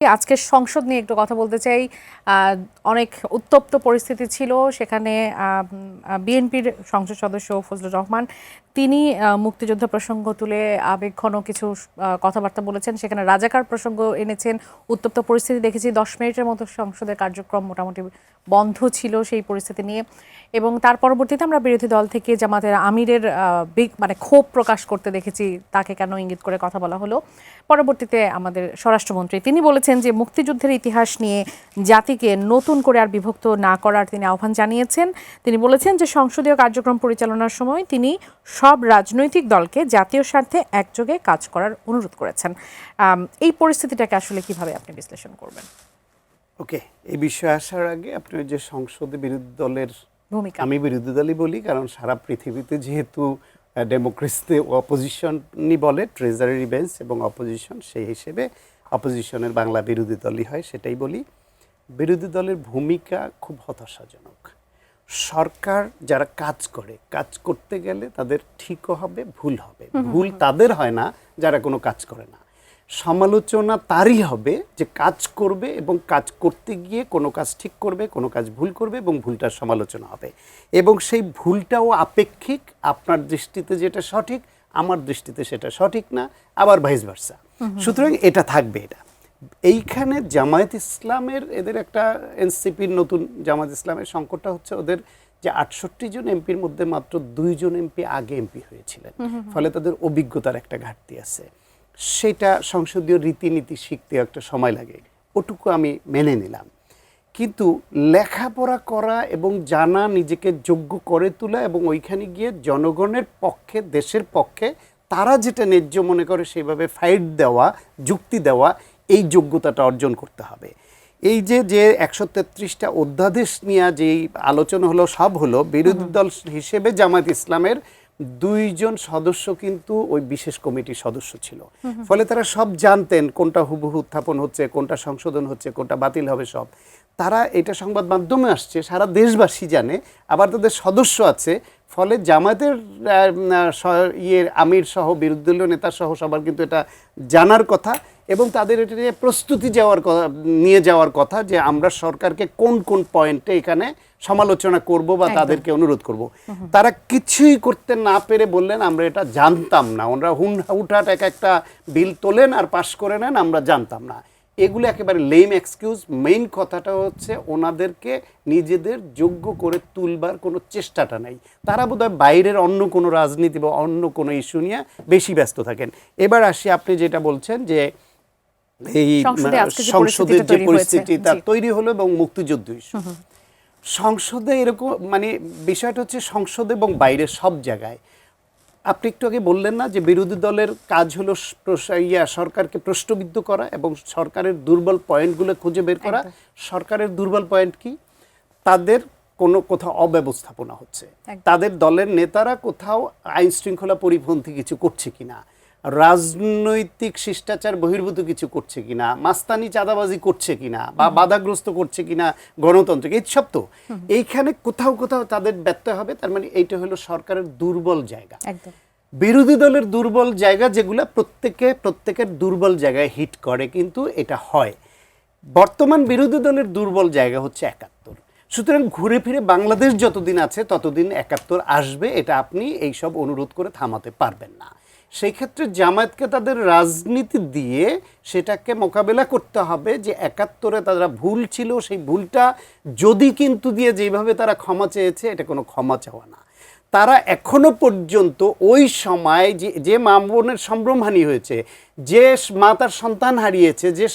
আজকের সংসদ নিয়ে একটু কথা বলতে চাই। অনেক উত্তপ্ত পরিস্থিতি ছিল সেখানে। বিএনপির সংসদ সদস্য ফজলুর রহমান তিনি মুক্তিযুদ্ধ প্রসঙ্গ তুলে আবেগঘন কিছু কথাবার্তা বলেছেন। সেখানে রাজাকার প্রসঙ্গ এনেছেন। উত্তপ্ত পরিস্থিতি দেখেছি, 10 মিনিটের মতো সংসদের কার্যক্রম মোটামুটি বন্ধ ছিল সেই পরিস্থিতি নিয়ে। এবং তার পরবর্তীতে আমরা বিরোধী দল থেকে জামাতের আমিরের ক্ষোভ প্রকাশ করতে দেখেছি, তাকে কেন ইঙ্গিত করে কথা বলা হলো। পরবর্তীতে আমাদের স্বরাষ্ট্রমন্ত্রী তিনি বলেছেন যে মুক্তিযুদ্ধের ইতিহাস নিয়ে জাতিকে নতুন করে আর বিভক্ত না করার তিনি আহ্বান জানিয়েছেন। তিনি বলেছেন যে সংসদীয় কার্যক্রম পরিচালনার সময় তিনি সব রাজনৈতিক দলকে জাতীয় স্বার্থে একযোগে কাজ করার অনুরোধ করেছেন। এই পরিস্থিতিটাকে আসলে কিভাবে আপনি বিশ্লেষণ করবেন? ওকে, এই বিষয়ে আসার আগে আপনি যে সংসদে বিরোধী দলের ভূমিকা, আমি বিরোধী দলই বলি, কারণ সারা পৃথিবীতে যেহেতু ডেমোক্রেসিতে অপোজিশনই বলে, ট্রেজারি বেঞ্চ এবং অপোজিশন, সেই হিসেবে অপোজিশনের বাংলা বিরোধী দলই হয়, সেটাই বলি। বিরোধী দলের ভূমিকা খুব হতাশাজনক। সরকার যারা কাজ করে, কাজ করতে গেলে তাদের ঠিকও হবে, ভুল হবে। ভুল তাদের হয় না যারা কোনো কাজ করে না। সমালোচনা তারই হবে যে কাজ করবে এবং কাজ করতে গিয়ে কোনো কাজ ঠিক করবে, কোনো কাজ ভুল করবে এবং ভুলটার সমালোচনা হবে। এবং সেই ভুলটাও আপেক্ষিক, আপনার দৃষ্টিতে যেটা সঠিক আমার দৃষ্টিতে সেটা সঠিক না, আবার ভাইস ভার্সা। সুতরাং এটা থাকবে। এটা এইখানে জামায়াত ইসলামের, এদের একটা এনসিপির নতুন জামায়াত ইসলামের সংকটটা হচ্ছে ওদের যে 68 জন এমপির মধ্যে মাত্র 2 জন এমপি আগে এমপি হয়েছিলেন, ফলে তাদের অভিজ্ঞতার একটা ঘাটতি আছে। সেটা সংসদীয় রীতিনীতি শিখতে একটা সময় লাগে, ওটুকু আমি মেনে নিলাম। কিন্তু লেখাপড়া করা এবং জানা, নিজেকে যোগ্য করে তোলা এবং ওইখানে গিয়ে জনগণের পক্ষে, দেশের পক্ষে তারা যেটা ন্যায্য মনে করে সেইভাবে ফাইট দেওয়া, যুক্তি দেওয়া, এই যোগ্যতাটা অর্জন করতে হবে। এই যে 133টা অধ্যাদেশ নিয়ে যেই আলোচনা হলো, সব হলো বিরোধী দল হিসেবে জামায়াত ইসলামের 2 জন সদস্য কিন্তু ওই বিশেষ কমিটির সদস্য ছিল। ফলে তারা সব জানতেন কোনটা হুবহু উত্থাপন হচ্ছে, কোনটা সংশোধন হচ্ছে, কোনটা বাতিল হবে। সব তারা, এটা সংবাদ মাধ্যমে আসছে, সারা দেশবাসী জানে, আবার তাদের সদস্য আছে। ফলে জামায়াতের আমির সহ, বিরোধী দলীয় নেতা সহ সবার কিন্তু এটা জানার কথা এবং তাদের এটা নিয়ে প্রস্তুতি নিয়ে যাওয়ার কথা যে আমরা সরকারকে কোন কোন পয়েন্টে এখানে সমালোচনা করব বা তাদেরকে অনুরোধ করব। তারা কিছুই করতে না পেরে বললেন আমরা এটা জানতাম না। ওনারা হুটহাট একটা বিল তোলেন আর পাশ করে নেন, আমরা জানতাম না। এগুলো একেবারে লেম এক্সকিউজ। মেইন কথাটা হচ্ছে ওনাদেরকে নিজেদের যোগ্য করে তুলবার কোনো চেষ্টাটা নাই। তারা বোধহয় বাইরের অন্য কোনো রাজনীতি বা অন্য কোনো ইস্যু নিয়ে বেশি ব্যস্ত থাকেন। এবার আসি, আপনি যেটা বলছেন যে এই সংসদের যে পরিস্থিতিটা তৈরি হলো এবং মুক্তিযুদ্ধ ইস্যু, সংসদে এরকম বিষয়টা হচ্ছে সংসদে এবং বাইরে সব জায়গায়। আপনি একটু আগে বললেন না যে বিরোধী দলের কাজ হলো সরকারকে প্রশ্নবিদ্ধ করা এবং সরকারের দুর্বল পয়েন্টগুলো খুঁজে বের করা। সরকারের দুর্বল পয়েন্ট কি? তাদের কোথাও অব্যবস্থাপনা হচ্ছে, তাদের দলের নেতারা কোথাও আইন শৃঙ্খলা পরিপন্থী কিছু করছে কিনা, রাজনৈতিক শিষ্টাচার বহির্ভূত কিছু করছে কিনা, মাস্তানি চাঁদাবাজি করছে কিনা বা বাধাগ্রস্ত করছে কিনা গণতন্ত্রকে, এইসব তো এইখানে কোথাও কোথাও তাদের ব্যত্যয় হবে। তার মানে এইটা হলো সরকারের দুর্বল জায়গা। বিরোধী দলের দুর্বল জায়গা যেগুলো প্রত্যেকের দুর্বল জায়গায় হিট করে, কিন্তু এটা হয়। বর্তমান বিরোধী দলের দুর্বল জায়গা হচ্ছে 71। সুতরাং ঘুরে ফিরে বাংলাদেশ যতদিন আছে ততদিন 71 আসবে, এটা আপনি এইসব অনুরোধ করে থামাতে পারবেন না। সেই ক্ষেত্রে জামায়াতকে তাদের রাজনীতি দিয়ে সেটাকে মোকাবেলা করতে হবে যে 71-এ তারা ভুল ছিল, সেই ভুলটা যদি কিন্তু দিয়ে যেভাবে তারা ক্ষমা চেয়েছে, এটা কোনো ক্ষমা চাওয়া না। তারা এখনো পর্যন্ত ওই সময় যে মা বোনের সম্ভ্রমহানি হয়েছে, যে মা তার সন্তান হারিয়েছে, যে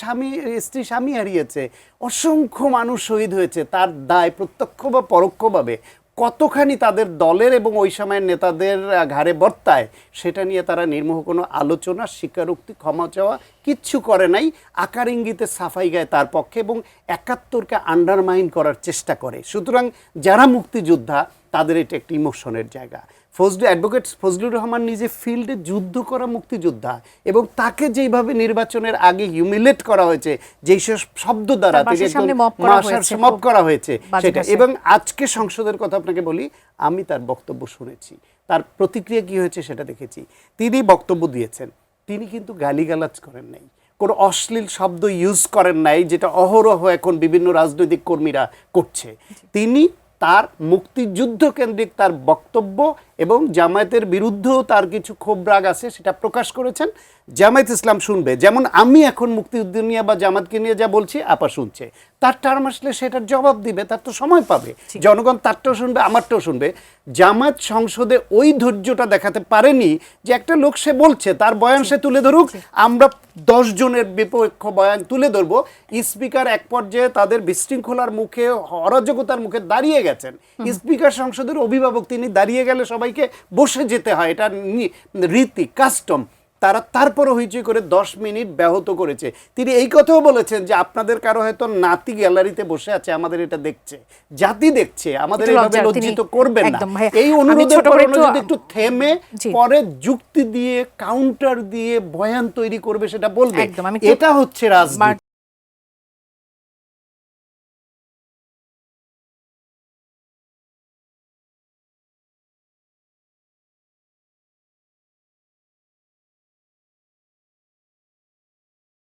স্ত্রী স্বামী হারিয়েছে, অসংখ্য মানুষ শহীদ হয়েছে, তার দায় প্রত্যক্ষ বা পরোক্ষভাবে কতখানি তাদের দলের এবং ওই সময়ের নেতাদের ঘাড়ে বর্তায়, সেটা নিয়ে তারা নির্মোহ কোনো আলোচনা, স্বীকারোক্তি, ক্ষমা চাওয়া কিচ্ছু করে নাই। আকার ইঙ্গিতে সাফাই গায় তার পক্ষে এবং 71-কে আন্ডারমাইন করার চেষ্টা করে। সুতরাং যারা মুক্তিযোদ্ধা তাদের এটা একটি ইমোশনের জায়গা। অ্যাডভোকেট ফজলুর রহমান নিজে ফিল্ডে যুদ্ধ করা মুক্তিযোদ্ধা এবং তাকে যেইভাবে নির্বাচনের আগে হিউমিলেট করা হয়েছে, যেই শব্দ দ্বারা মব করা হয়েছে সেটা। এবং আজকে সংসদের কথা আপনাকে বলি, আমি তার বক্তব্য শুনেছি, তার প্রতিক্রিয়া কি হয়েছে সেটা দেখেছি। তিনি বক্তব্য দিয়েছেন, তিনি কিন্তু গালিগালাজ করেন নাই, কোনো অশ্লীল শব্দ ইউজ করেন নাই, যেটা অহরহ এখন বিভিন্ন রাজনৈতিক কর্মীরা করছে। তিনি তার মুক্তিযুদ্ধ কেন্দ্রিক তার বক্তব্য এবং জামায়াতের বিরুদ্ধেও তার কিছু ক্ষোভ রাগ আছে সেটা প্রকাশ করেছেন। জামায়াত ইসলাম শুনবে, যেমন আমি এখন মুক্তিযুদ্ধ নিয়ে বা জামাতকে নিয়ে যা বলছি আপা শুনছে, তার টার্ম আসলে সেটার জবাব দিবে, তার তো সময় পাবে, জনগণ তারটাও শুনবে আমারটাও শুনবে। জামায়াত সংসদে ওই ধৈর্যটা দেখাতে পারেনি যে একটা লোক সে বলছে তার বয়ান সে তুলে ধরুক, আমরা 10 জনের বিপক্ষ বয়ান তুলে ধরবো। স্পিকার এক পর্যায়ে তাদের বিশৃঙ্খলার মুখে, অরাজকতার মুখে দাঁড়িয়ে গেছেন। স্পিকার সংসদের অভিভাবক, তিনি দাঁড়িয়ে গেলে সবাইকে বসে যেতে হয়, এটা রীতি কাস্টম। তারা তারপরে হইচই করে 10 মিনিট ব্যাহত করেছে। তিনি এই কথাও বলেছেন যে আপনাদের কারো হয়তো নাতি গ্যালারিতে বসে আছে, আমাদের এটা দেখছে, জাতি দেখছে, আমাদের এইভাবে লজ্জিত করবেন না। এই অনুরোধের পরে যদি একটু থেমে পরে যুক্তি দিয়ে কাউন্টার দিয়ে বয়ান তৈরি করবে সেটা বলবে, এটা হচ্ছে রাজনীতি।